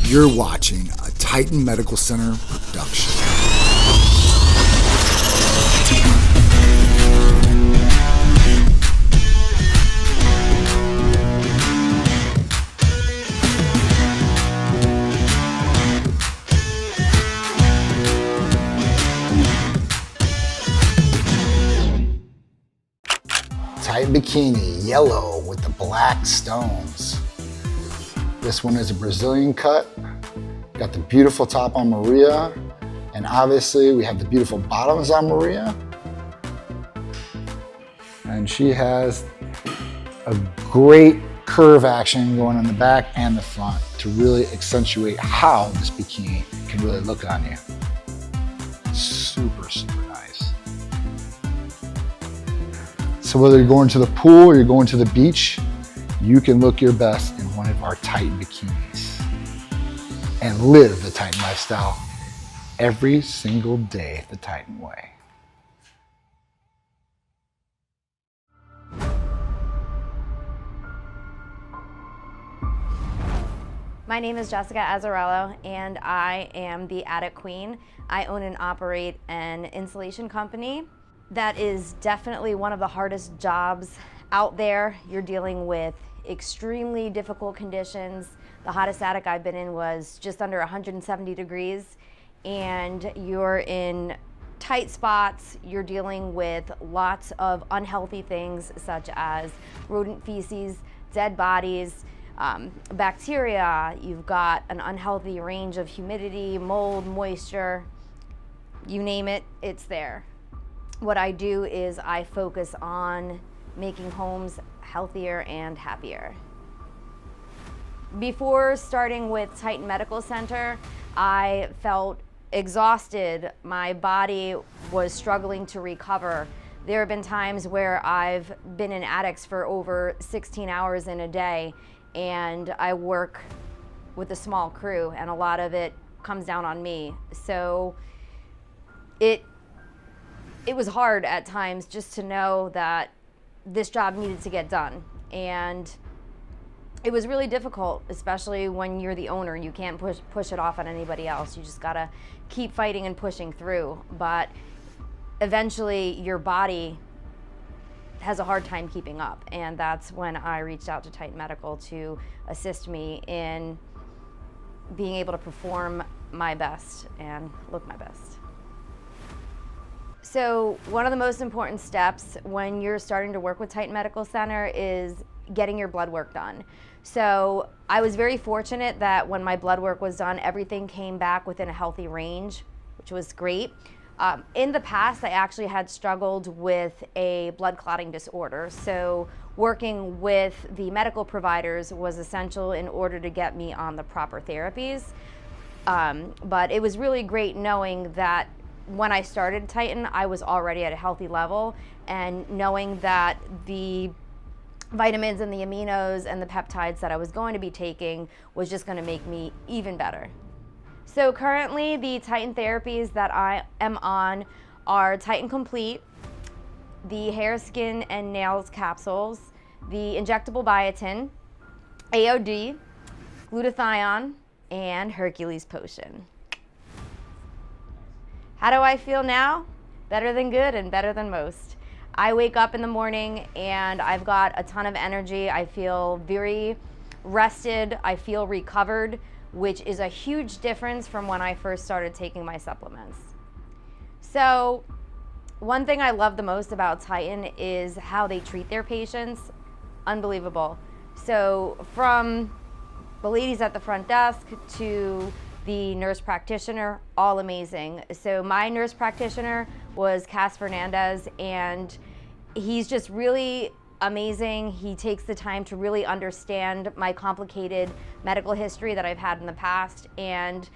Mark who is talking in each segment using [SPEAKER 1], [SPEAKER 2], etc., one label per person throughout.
[SPEAKER 1] You're watching a Titan Medical Center production. Titan Bikini, yellow with the black stones. This one is a Brazilian cut. Got the beautiful top on Maria, and obviously we have the beautiful bottoms on Maria. And she has a great curve action going on the back and the front to really accentuate how this bikini can really look on you. Super, super nice. So whether you're going to the pool or you're going to the beach, you can look your best in one of our Titan bikinis and live the Titan lifestyle every single day the Titan way.
[SPEAKER 2] My name is Jessica Azzarello, and I am the Attic Queen. I own and operate an installation company. That is definitely one of the hardest jobs out there. You're dealing with extremely difficult conditions. The hottest attic I've been in was just under 170 degrees, and you're in tight spots. You're dealing with lots of unhealthy things such as rodent feces, dead bodies, bacteria. You've got an unhealthy range of humidity, mold, moisture, you name it, it's there. What I do is I focus on making homes healthier and happier. Before starting with Titan Medical Center, I felt exhausted. My body was struggling to recover. There have been times where I've been in attics for over 16 hours in a day, and I work with a small crew, and a lot of it comes down on me. So it was hard at times just to know that this job needed to get done. And it was really difficult, especially when you're the owner. You can't push it off on anybody else. You just gotta keep fighting and pushing through. But eventually your body has a hard time keeping up. And that's when I reached out to Titan Medical to assist me in being able to perform my best and look my best. So one of the most important steps when you're starting to work with Titan Medical Center is getting your blood work done. So I was very fortunate that when my blood work was done, everything came back within a healthy range, which was great. In the past, I actually had struggled with a blood clotting disorder. So working with the medical providers was essential in order to get me on the proper therapies. But it was really great knowing that when I started Titan, I was already at a healthy level, and knowing that the vitamins and the aminos and the peptides that I was going to be taking was just going to make me even better. So currently the Titan therapies that I am on are Titan Complete, the hair, skin, and nails capsules, the injectable biotin, AOD, glutathione, and Hercules potion. How do I feel now? Better than good and better than most. I wake up in the morning and I've got a ton of energy. I feel very rested. I feel recovered, which is a huge difference from when I first started taking my supplements. So one thing I love the most about Titan is how they treat their patients. Unbelievable. So from the ladies at the front desk to the nurse practitioner, all amazing. So my nurse practitioner was Cass Fernandez, and he's just really amazing. He takes the time to really understand my complicated medical history that I've had in the past, and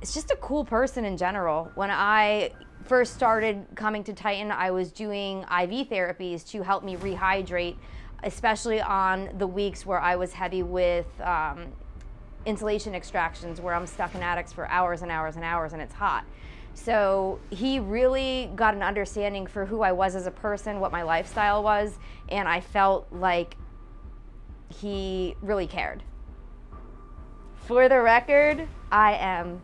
[SPEAKER 2] it's just a cool person in general. When I first started coming to Titan, I was doing IV therapies to help me rehydrate, especially on the weeks where I was heavy with insulation extractions, where I'm stuck in attics for hours and hours and hours and it's hot. So he really got an understanding for who I was as a person, what my lifestyle was, and I felt like he really cared. For the record, I am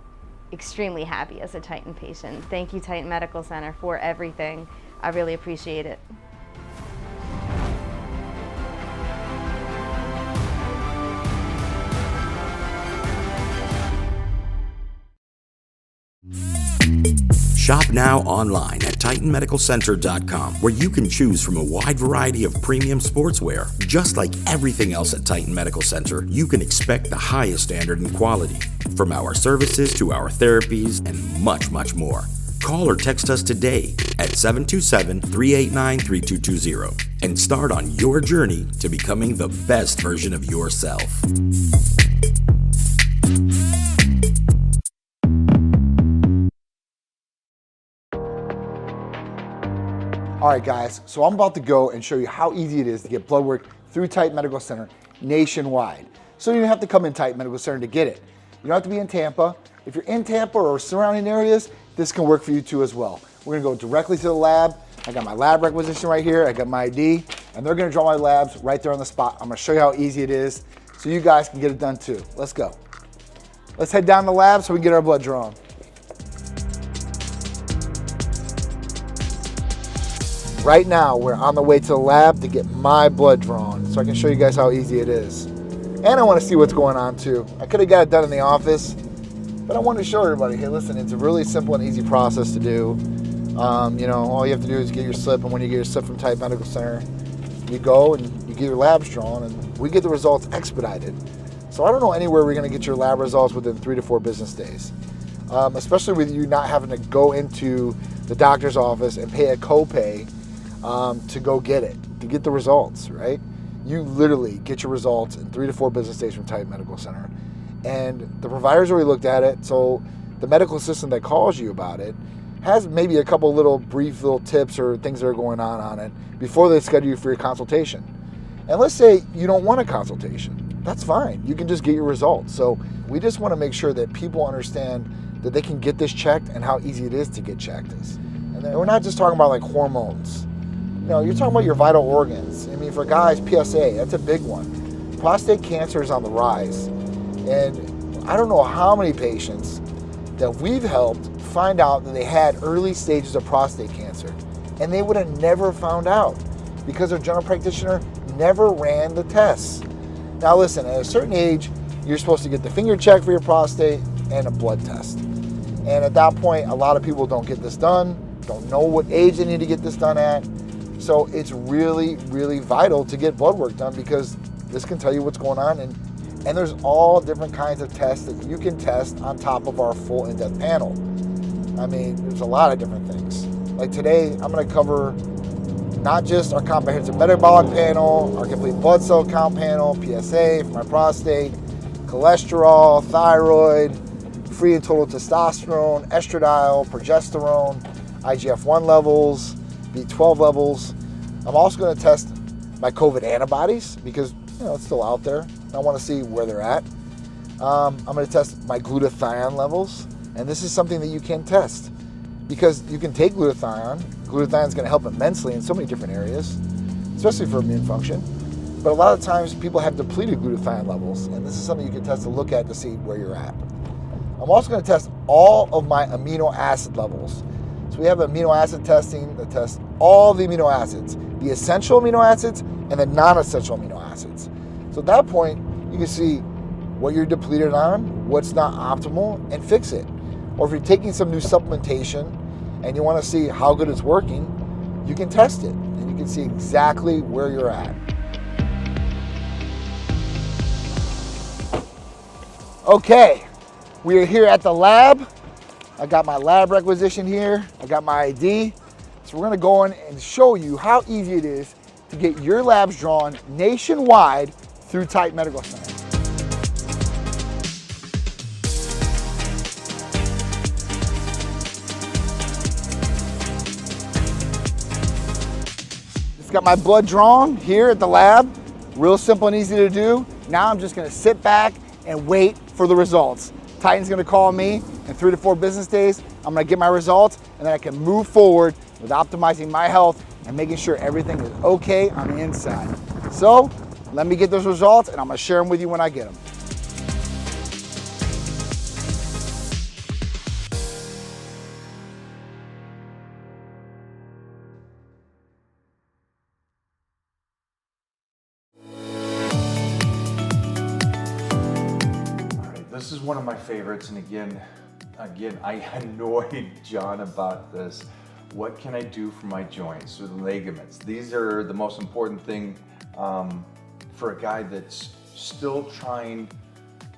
[SPEAKER 2] extremely happy as a Titan patient. Thank you, Titan Medical Center, for everything. I really appreciate it.
[SPEAKER 3] Shop now online at TitanMedicalCenter.com, where you can choose from a wide variety of premium sportswear. Just like everything else at Titan Medical Center, you can expect the highest standard and quality, from our services to our therapies and much, much more. Call or text us today at 727-389-3220 and start on your journey to becoming the best version of yourself.
[SPEAKER 1] All right, guys, so I'm about to go and show you how easy it is to get blood work through Titan Medical Center nationwide. So you don't have to come in Titan Medical Center to get it. You don't have to be in Tampa. If you're in Tampa or surrounding areas, this can work for you too as well. We're gonna go directly to the lab. I got my lab requisition right here. I got my ID, and they're gonna draw my labs right there on the spot. I'm gonna show you how easy it is so you guys can get it done too. Let's go. Let's head down to the lab so we can get our blood drawn. Right now, we're on the way to the lab to get my blood drawn so I can show you guys how easy it is. And I want to see what's going on too. I could have got it done in the office, but I wanted to show everybody, hey, listen, it's a really simple and easy process to do. You know, all you have to do is get your slip, and when you get your slip from Titan Medical Center, you go and you get your labs drawn, and we get the results expedited. So I don't know anywhere we're going to get your lab results within 3 to 4 business days, especially with you not having to go into the doctor's office and pay a copay to go get it, to get the results, right? You literally get your results in 3 to 4 business days from Titan Medical Center. And the providers already looked at it, so the medical assistant that calls you about it has maybe a couple little brief little tips or things that are going on it before they schedule you for your consultation. And let's say you don't want a consultation. That's fine. You can just get your results. So we just want to make sure that people understand that they can get this checked and how easy it is to get checked. And then we're not just talking about like hormones. You know, you're talking about your vital organs. I mean, for guys, PSA, that's a big one. Prostate cancer is on the rise. And I don't know how many patients that we've helped find out that they had early stages of prostate cancer. And they would have never found out because their general practitioner never ran the tests. Now listen, at a certain age, you're supposed to get the finger check for your prostate and a blood test. And at that point, a lot of people don't get this done, don't know what age they need to get this done at. So it's really, really vital to get blood work done because this can tell you what's going on. And there's all different kinds of tests that you can test on top of our full in-depth panel. I mean, there's a lot of different things. Like today, I'm gonna cover not just our comprehensive metabolic panel, our complete blood cell count panel, PSA for my prostate, cholesterol, thyroid, free and total testosterone, estradiol, progesterone, IGF-1 levels, B12 levels. I'm also going to test my COVID antibodies because, you know, it's still out there. I want to see where they're at. I'm going to test my glutathione levels, and this is something that you can test because you can take glutathione. Glutathione is going to help immensely in so many different areas, especially for immune function. But a lot of times people have depleted glutathione levels, and this is something you can test to look at to see where you're at. I'm also going to test all of my amino acid levels. So we have amino acid testing that tests all the amino acids, the essential amino acids and the non-essential amino acids. So at that point, you can see what you're depleted on, what's not optimal, and fix it. Or if you're taking some new supplementation and you want to see how good it's working, you can test it and you can see exactly where you're at. Okay, we are here at the lab. I got my lab requisition here. I got my ID. So we're gonna go in and show you how easy it is to get your labs drawn nationwide through Titan Medical Center. Just got my blood drawn here at the lab. Real simple and easy to do. Now I'm just gonna sit back and wait for the results. Titan's gonna call me in 3 to 4 business days. I'm gonna get my results and then I can move forward with optimizing my health and making sure everything is okay on the inside. So let me get those results and I'm gonna share them with you when I get them.
[SPEAKER 4] this is one of my favorites, and again, I annoyed John about this. What can I do for my joints or the ligaments? These are the most important thing for a guy that's still trying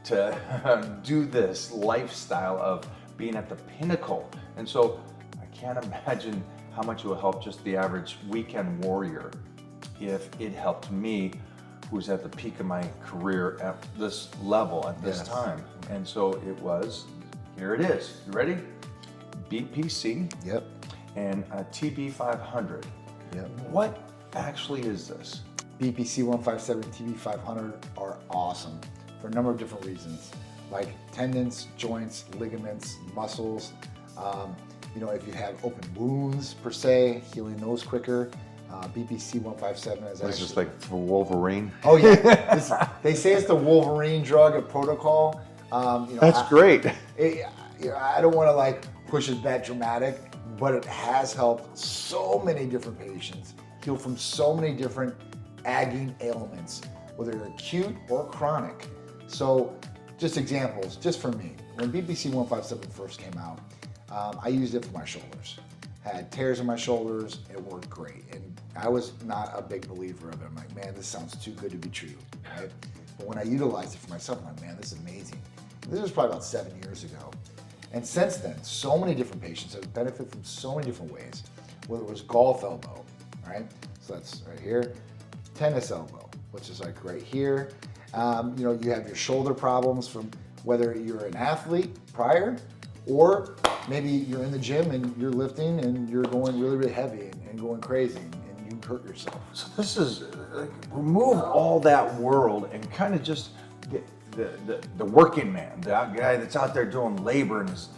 [SPEAKER 4] to do this lifestyle of being at the pinnacle. And so I can't imagine how much it will help just the average weekend warrior if it helped me, who's at the peak of my career at this level at this time. And so it was, here it is. You ready? BPC.
[SPEAKER 1] Yep.
[SPEAKER 4] And a TB500.
[SPEAKER 1] Yep.
[SPEAKER 4] What actually is this?
[SPEAKER 1] BPC 157, TB 500 are awesome for a number of different reasons, like tendons, joints, ligaments, muscles. You know, if you have open wounds per se, healing those quicker. BPC 157 is
[SPEAKER 4] It's just like for Wolverine.
[SPEAKER 1] Oh yeah, they say it's the Wolverine drug at protocol. You know,
[SPEAKER 4] That's great.
[SPEAKER 1] You know, I don't want to like push it that dramatic, but it has helped so many different patients heal from so many different agging ailments, whether they're acute or chronic. So just examples, just for me, when BPC 157 first came out, I used it for my shoulders. Had tears in my shoulders, it worked great. And I was not a big believer of it. I'm like, man, this sounds too good to be true, right? But when I utilized it for myself, I'm like, man, this is amazing. This was probably about 7 years ago. And since then, so many different patients have benefited from so many different ways, whether it was golf elbow, right? So that's right here. Tennis elbow, which is like right here. You know, you have your shoulder problems from whether you're an athlete prior, or maybe you're in the gym and you're lifting and you're going really, really heavy and going crazy and you hurt yourself.
[SPEAKER 4] So this is like, remove all that world and kind of just get the working man, the guy that's out there doing labor in his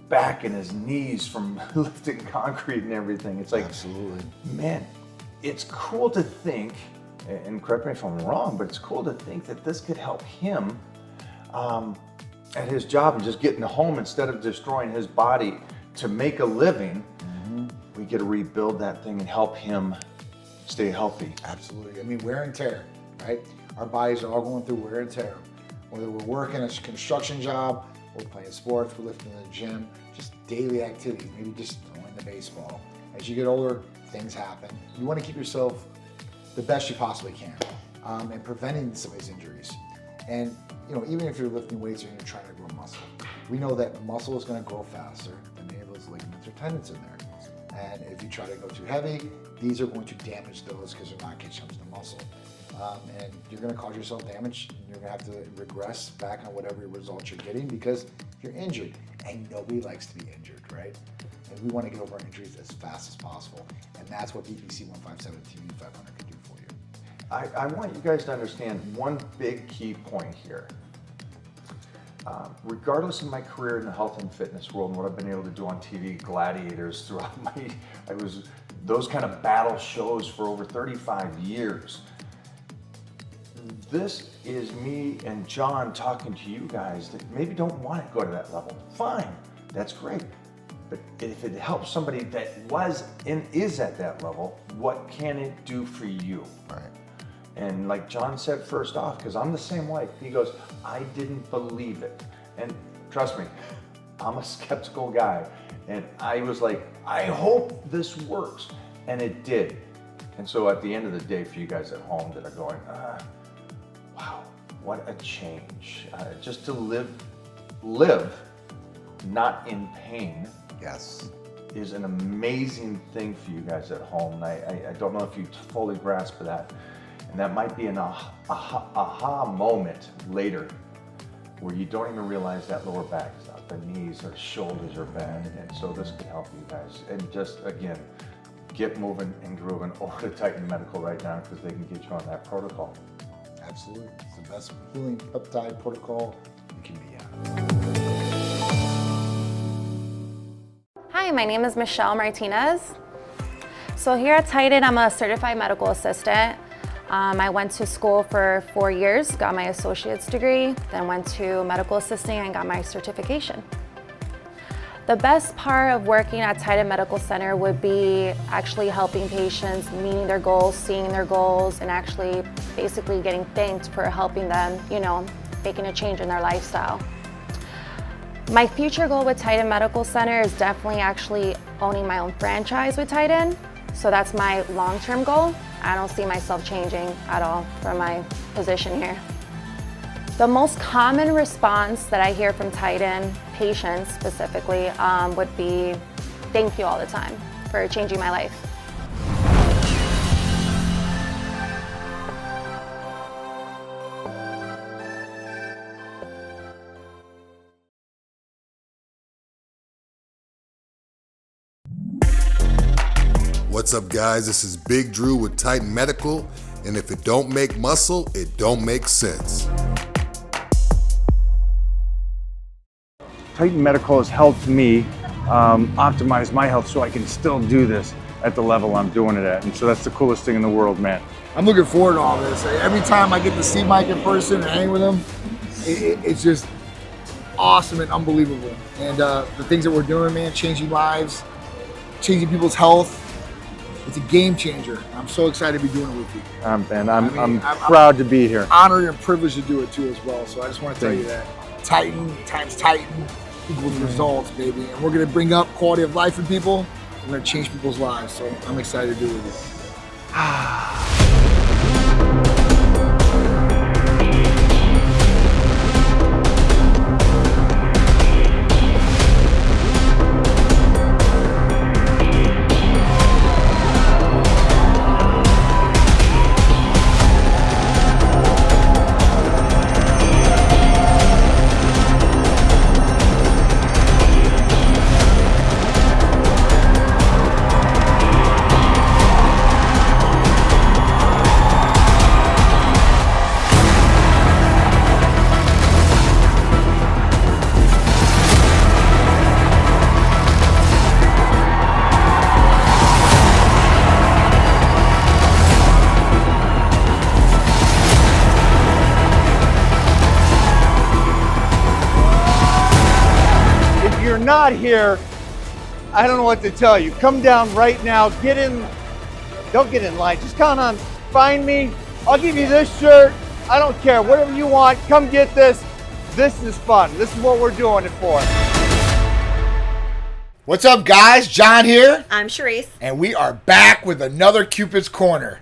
[SPEAKER 4] back and his knees from lifting concrete and everything. It's like,
[SPEAKER 1] absolutely,
[SPEAKER 4] man, it's cool to think, and correct me if I'm wrong, but it's cool to think that this could help him at his job and just getting home instead of destroying his body to make a living. We get to rebuild that thing and help him stay healthy.
[SPEAKER 1] Absolutely. I mean, wear and tear, right? Our bodies are all going through wear and tear. Whether we're working a construction job, we're playing sports, we're lifting in the gym, just daily activities, maybe just throwing the baseball. As you get older, things happen. You want to keep yourself the best you possibly can and preventing some of these injuries. And you know, even if you're lifting weights or you're trying to grow muscle, we know that muscle is going to grow faster than any of those ligaments or tendons in there. And if you try to go too heavy, these are going to damage those because they're not catching up to the muscle. And you're going to cause yourself damage, and you're going to have to regress back on whatever results you're getting because you're injured. And nobody likes to be injured, right? And we want to get over injuries as fast as possible. And that's what BPC 157 TB500 can do for you.
[SPEAKER 4] I want you guys to understand one big key point here. Regardless of my career in the health and fitness world and what I've been able to do on TV, gladiators throughout those kind of battle shows for over 35 years. This is me and John talking to you guys that maybe don't want to go to that level. Fine, that's great. But if it helps somebody that was and is at that level, what can it do for you?
[SPEAKER 1] Right.
[SPEAKER 4] And like John said first off, because I'm the same way, he goes, I didn't believe it. And trust me, I'm a skeptical guy. And I was like, I hope this works. And it did. And so at the end of the day, for you guys at home that are going, wow, what a change. Just to live not in pain.
[SPEAKER 1] Yes.
[SPEAKER 4] Is an amazing thing for you guys at home. And I don't know if you fully grasp that. And that might be an aha moment later where you don't even realize that lower back is up, the knees or shoulders are bad. And so this could help you guys. And just, again, get moving and grooving over to Titan Medical right now because they can get you on that protocol.
[SPEAKER 1] Absolutely. It's the best healing peptide protocol you can be on.
[SPEAKER 2] Hi, my name is Michelle Martinez. So here at Titan, I'm a certified medical assistant. I went to school for 4 years, got my associate's degree, then went to medical assisting and got my certification. The best part of working at Titan Medical Center would be actually helping patients meeting their goals, seeing their goals, and actually basically getting thanked for helping them, you know, making a change in their lifestyle.
[SPEAKER 5] My future goal with Titan Medical Center is definitely actually owning my own franchise with Titan. So that's my long-term goal. I don't see myself changing at all from my position here. The most common response that I hear from Titan patients specifically would be, thank you all the time for changing my life.
[SPEAKER 6] What's up, guys? This is Big Drew with Titan Medical, and if it don't make muscle, it don't make sense.
[SPEAKER 7] Titan Medical has helped me optimize my health so I can still do this at the level I'm doing it at. And so that's the coolest thing in the world, man.
[SPEAKER 1] I'm looking forward to all this. Every time I get to see Mike in person and hang with him, it's just awesome and unbelievable. And the things that we're doing, man, changing lives, changing people's health, it's a game changer. I'm so excited to be doing it with you.
[SPEAKER 7] And I'm proud to be here.
[SPEAKER 1] Honored and privileged to do it too as well. So I just want to tell you that. Titan times Titan equals results, baby. And we're going to bring up quality of life for people. We're going to change people's lives. So I'm excited to do it with you.
[SPEAKER 7] Not here, I don't know what to tell you. Come down right now, get in, don't get in line, just count on, find me, I'll give you this shirt, I don't care, whatever you want, come get this. This is fun, this is what we're doing it for.
[SPEAKER 1] What's up, guys? John here.
[SPEAKER 8] I'm Charisse.
[SPEAKER 1] And we are back with another Cupid's Corner.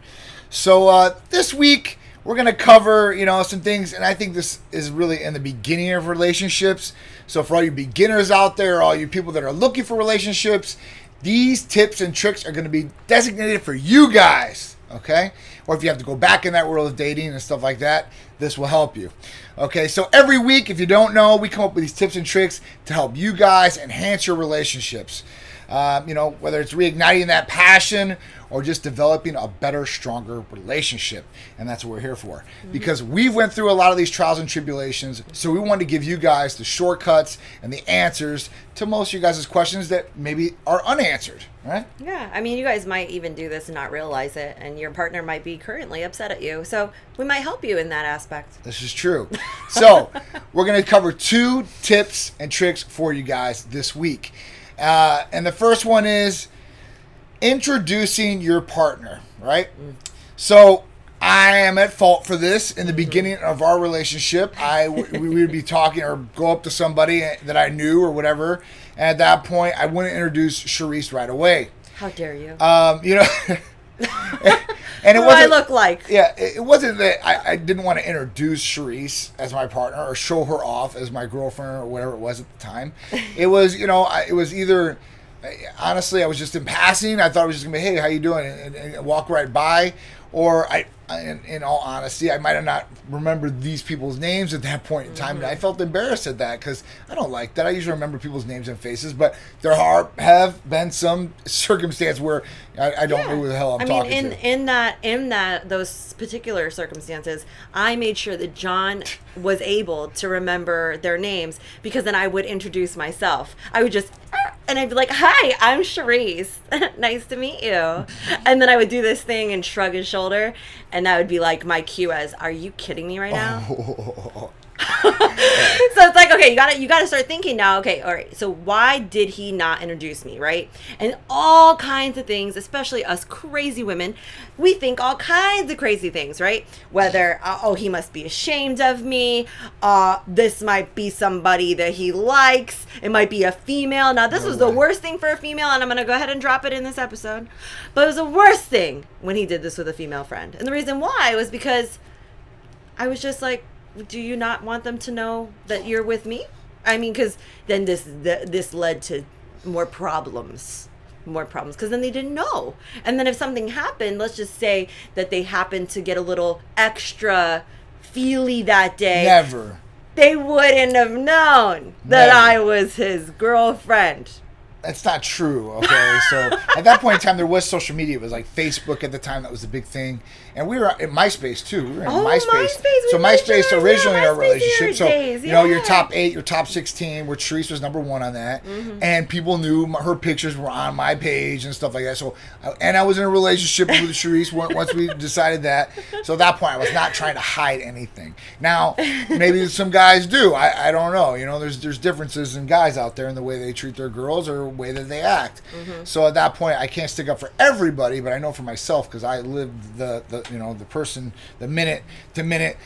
[SPEAKER 1] So this week, we're going to cover, some things, and I think this is really in the beginning of relationships. So for all you beginners out there, all you people that are looking for relationships, these tips and tricks are going to be designated for you guys, okay? Or if you have to go back in that world of dating and stuff like that, this will help you. Okay, so every week, if you don't know, we come up with these tips and tricks to help you guys enhance your relationships. Whether it's reigniting that passion or just developing a better, stronger relationship. And that's what we're here for. Because we've went through a lot of these trials and tribulations, so we want to give you guys the shortcuts and the answers to most of you guys' questions that maybe are unanswered, right?
[SPEAKER 8] Yeah, I mean, you guys might even do this and not realize it, and your partner might be currently upset at you. So we might help you in that aspect.
[SPEAKER 1] This is true. So we're going to cover 2 tips and tricks for you guys this week. And the first one is introducing your partner, right? So I am at fault for this. In the beginning of our relationship, we would be talking or go up to somebody that I knew or whatever. And at that point, I wouldn't introduce Charisse right away.
[SPEAKER 8] How dare you?
[SPEAKER 1] And it
[SPEAKER 8] what do I look like?
[SPEAKER 1] Yeah, it wasn't that I didn't want to introduce Charisse as my partner or show her off as my girlfriend or whatever it was at the time. It was, it was either, honestly, I was just in passing. I thought it was just going to be, hey, how you doing? And walk right by. Or in all honesty, I might have not remembered these people's names at that point in time. And I felt embarrassed at that because I don't like that. I usually remember people's names and faces, but there have been some circumstance where I don't know who the hell I'm talking to.
[SPEAKER 8] In those particular circumstances, I made sure that John was able to remember their names, because then I would introduce myself. I would just, and I'd be like, hi, I'm Charisse. Nice to meet you. And then I would do this thing and shrug his shoulder, and that would be like my cue as, are you kidding me right now? So So it's like, okay, you gotta start thinking now, okay, all right, so why did he not introduce me, right? And all kinds of things, especially us crazy women, we think all kinds of crazy things, right? Whether, oh, he must be ashamed of me, this might be somebody that he likes, it might be a female. Now, this was the worst thing for a female, and I'm gonna go ahead and drop it in this episode, but it was the worst thing when he did this with a female friend. And the reason why was because I was just like, do you not want them to know that you're with me? I mean, because then this led to more problems, because then they didn't know. And then if something happened, let's just say that they happened to get a little extra feely that day.
[SPEAKER 1] Never.
[SPEAKER 8] They wouldn't have known that I was his girlfriend.
[SPEAKER 1] That's not true, okay? So at that point in time, there was social media. It was like Facebook at the time. That was the big thing. And we were in MySpace, too. We were in MySpace.
[SPEAKER 8] So
[SPEAKER 1] MySpace originally our relationship. So,
[SPEAKER 8] days,
[SPEAKER 1] you know, your top 8, your top 16, where Therese was number 1 on that.
[SPEAKER 8] Mm-hmm.
[SPEAKER 1] And people knew her pictures were on my page and stuff like that. So, and I was in a relationship with Therese once we decided that. So at that point, I was not trying to hide anything. Now, maybe some guys do. I don't know. You know, there's differences in guys out there in the way they treat their girls or way that they act.
[SPEAKER 8] Mm-hmm.
[SPEAKER 1] So at that point, I can't stick up for everybody, but I know for myself because I lived the minute to minute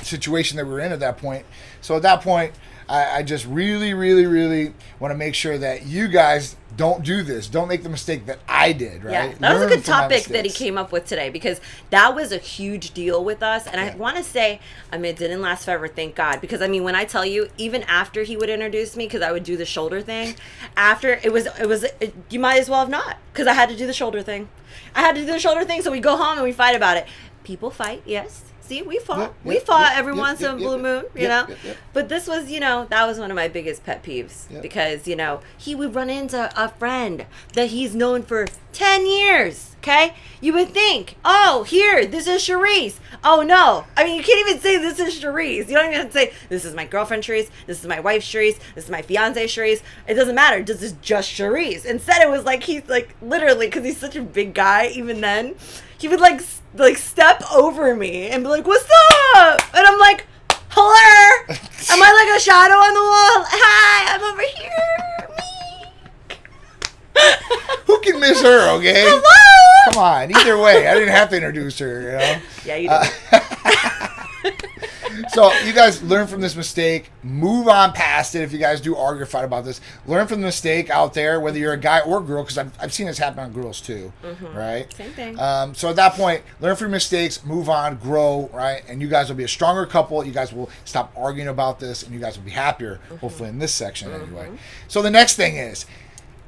[SPEAKER 1] situation that we were in at that point. So at that point, I just really, really, really want to make sure that you guys don't do this. Don't make the mistake that I did, right?
[SPEAKER 8] Yeah, that was a
[SPEAKER 1] Learn
[SPEAKER 8] good
[SPEAKER 1] from my
[SPEAKER 8] topic that he
[SPEAKER 1] mistakes.
[SPEAKER 8] came up with today, because that was a huge deal with us. And I want to say, I mean, it didn't last forever, thank God. Because, I mean, when I tell you, even after he would introduce me, because I would do the shoulder thing, after, you might as well have not, because I had to do the shoulder thing. So we go home and we fight about it. People fight, yes. See, we fought. We fought every once in a blue moon, you know? But this was, that was one of my biggest pet peeves. Because, he would run into a friend that he's known for 10 years, okay? You would think, oh, here, this is Charisse. Oh, no. I mean, you can't even say this is Charisse. You don't even have to say, this is my girlfriend Charisse, this is my wife Charisse, this is my fiance Charisse. It doesn't matter. This is just Charisse. Instead, it was like, he's like, literally, because he's such a big guy, even then, he would like step over me and be like, what's up? And I'm like, hello? Am I like a shadow on the wall? Hi, I'm over here. Me.
[SPEAKER 1] Who can miss her, okay?
[SPEAKER 8] Hello?
[SPEAKER 1] Come on. Either way, I didn't have to introduce her, you know?
[SPEAKER 8] Yeah, you did.
[SPEAKER 1] So you guys learn from this mistake, move on past it. If you guys do argue or fight about this, learn from the mistake out there, whether you're a guy or girl, because I've seen this happen on girls too, right?
[SPEAKER 8] Same thing.
[SPEAKER 1] So at that point, learn from your mistakes, move on, grow, right? And you guys will be a stronger couple. You guys will stop arguing about this, and you guys will be happier, hopefully in this section anyway. So the next thing is,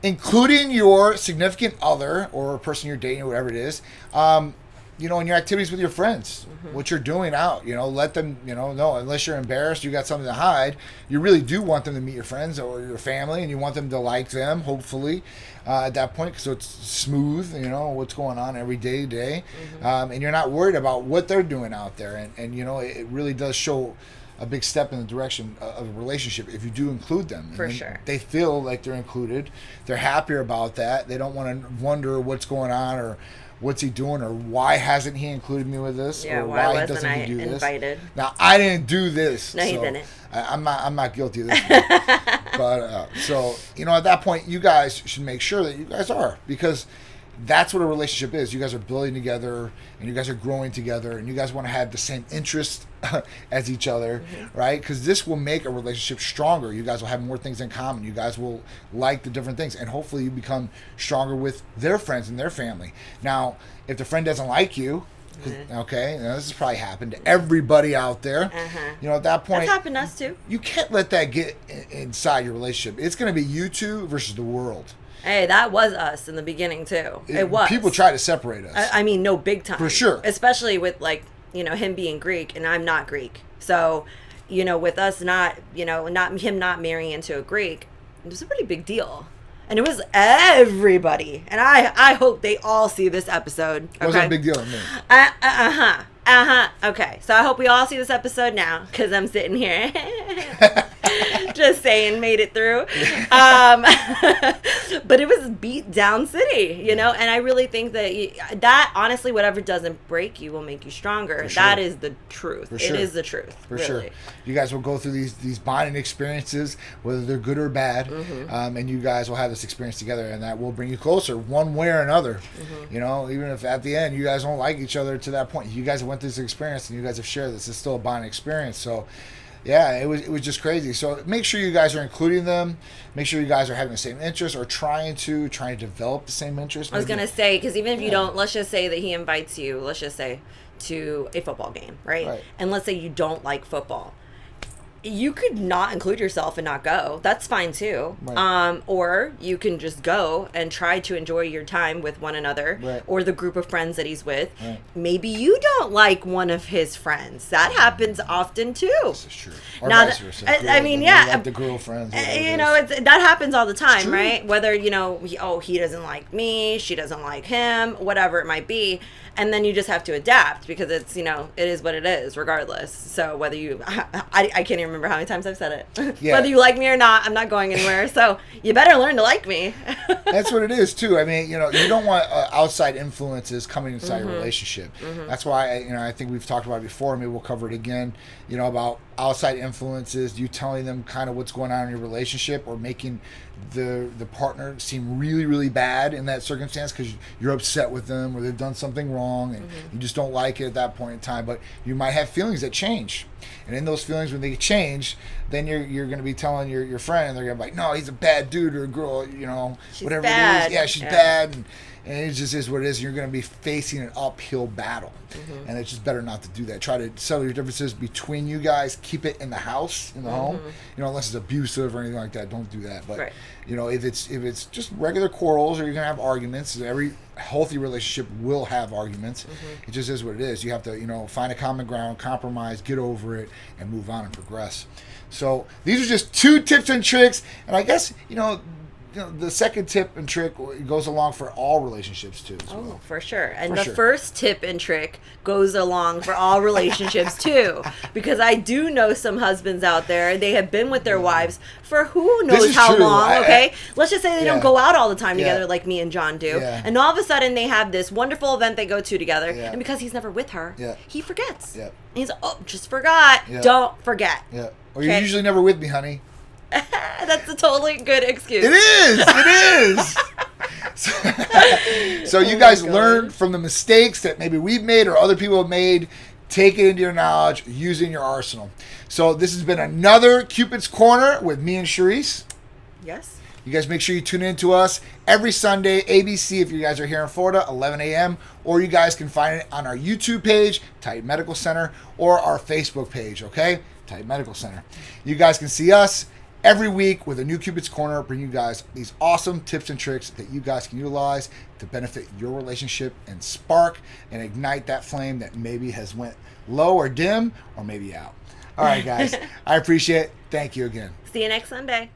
[SPEAKER 1] including your significant other or person you're dating or whatever it is, in your activities with your friends, what you're doing out, let them, know, unless you're embarrassed, you got something to hide, you really do want them to meet your friends or your family, and you want them to like them, hopefully, at that point, so it's smooth, what's going on every day, and you're not worried about what they're doing out there, and it really does show a big step in the direction of a relationship if you do include them.
[SPEAKER 8] For sure.
[SPEAKER 1] They feel like they're included, they're happier about that, they don't want to wonder what's going on or what's he doing, or why hasn't he included me with this,
[SPEAKER 8] Yeah,
[SPEAKER 1] or
[SPEAKER 8] why
[SPEAKER 1] why
[SPEAKER 8] wasn't
[SPEAKER 1] doesn't
[SPEAKER 8] I
[SPEAKER 1] he do
[SPEAKER 8] invited?
[SPEAKER 1] this? Now, I didn't do this.
[SPEAKER 8] No, you
[SPEAKER 1] so
[SPEAKER 8] didn't.
[SPEAKER 1] I'm not guilty of this one. But so at that point, you guys should make sure that you guys are, because that's what a relationship is. You guys are building together, and you guys are growing together, and you guys want to have the same interest as each other, right? Because this will make a relationship stronger. You guys will have more things in common. You guys will like the different things, and hopefully you become stronger with their friends and their family. Now, if the friend doesn't like you, okay, this has probably happened to everybody out there. At that point,
[SPEAKER 8] That's happened to us too.
[SPEAKER 1] You can't let that get inside your relationship. It's going to be you two versus the world.
[SPEAKER 8] Hey, that was us in the beginning too. It was.
[SPEAKER 1] People try to separate us.
[SPEAKER 8] I mean, no, big time.
[SPEAKER 1] For sure.
[SPEAKER 8] Especially with him being Greek and I'm not Greek. So, with us not marrying into a Greek, it was a pretty big deal. And it was everybody. And I hope they all see this episode. Okay?
[SPEAKER 1] It wasn't a big deal to me.
[SPEAKER 8] Okay. So I hope we all see this episode now, because I'm sitting here Just saying, made it through. But it was beat down city, you know, and I really think that honestly, whatever doesn't break you will make you stronger.
[SPEAKER 1] Sure.
[SPEAKER 8] That is the truth.
[SPEAKER 1] For sure.
[SPEAKER 8] It is the truth.
[SPEAKER 1] For
[SPEAKER 8] really.
[SPEAKER 1] sure. You guys will go through these bonding experiences, whether they're good or bad, and you guys will have this experience together, and that will bring you closer one way or another. You know, even if at the end you guys don't like each other to that point, you guys have went through this experience and you guys have shared this. It's still a bonding experience. So yeah, it was just crazy. So make sure you guys are including them. Make sure you guys are having the same interests or trying to develop the same interests.
[SPEAKER 8] I was going to say, because even if you don't, let's just say that he invites you, let's just say, to a football game, right? And let's say you don't like football. You could not include yourself and not go. That's fine too. Or you can just go and try to enjoy your time with one another or the group of friends that he's with. Maybe you don't like one of his friends. That happens often too.
[SPEAKER 1] This is true. Or
[SPEAKER 8] Now,
[SPEAKER 1] vice versa.
[SPEAKER 8] I mean, yeah.
[SPEAKER 1] Like the girlfriends.
[SPEAKER 8] You know, that happens all the time, right? Whether, you know, he doesn't like me, she doesn't like him, whatever it might be. And then you just have to adapt because it's, you know, it is what it is regardless. So whether you, I can't even remember how many times I've said it.
[SPEAKER 1] Yeah.
[SPEAKER 8] Whether you like me or not, I'm not going anywhere. So you better learn to like me.
[SPEAKER 1] That's what it is too. I mean, you know, you don't want outside influences coming inside your relationship. That's why, you know, I think we've talked about it before. Maybe we'll cover it again, you know, about outside influences, you telling them kind of what's going on in your relationship or making the partner seem really, really bad in that circumstance because you're upset with them or they've done something wrong and you just don't like it at that point in time. But you might have feelings that change. And in those feelings, when they change, then you're going to be telling your friend and they're going to be like, no, he's a bad dude or a girl, you know,
[SPEAKER 8] She's
[SPEAKER 1] whatever
[SPEAKER 8] bad.
[SPEAKER 1] it is. Yeah, she's bad. And it just is what it is. You're going to be facing an uphill battle. And it's just better not to do that. Try to settle your differences between you guys. Keep it in the house, in the home. You know, unless it's abusive or anything like that, don't do that. But, you know, if it's just regular quarrels or you're going to have arguments, every healthy relationship will have arguments. It just is what it is. You have to, you know, find a common ground, compromise, get over it, and move on and progress. So these are just 2 tips and tricks. And I guess, you know, the second tip and trick goes along for all relationships too.
[SPEAKER 8] Oh, for sure. And the first tip and trick goes along for all relationships too. Because I do know some husbands out there, they have been with their wives for who knows how long, okay? Let's just say they don't go out all the time together like me and John do. And all of a sudden they have this wonderful event they go to together. And because he's never with her, he forgets. And he's like, oh, just forgot. Don't forget.
[SPEAKER 1] Or you're usually never with me, honey.
[SPEAKER 8] That's a totally good excuse.
[SPEAKER 1] It is. So you guys learn from the mistakes that maybe we've made or other people have made. Take it into your knowledge, use it in your arsenal. So this has been another Cupid's Corner with me and Charisse.
[SPEAKER 8] Yes.
[SPEAKER 1] You guys make sure you tune in to us every Sunday, ABC, if you guys are here in Florida, 11 a.m. Or you guys can find it on our YouTube page, Titan Medical Center, or our Facebook page, okay? Titan Medical Center. You guys can see us every week with a new Cupid's Corner, bring you guys these awesome tips and tricks that you guys can utilize to benefit your relationship and spark and ignite that flame that maybe has went low or dim or maybe out. All right, guys. I appreciate it. Thank you again.
[SPEAKER 8] See you next Sunday.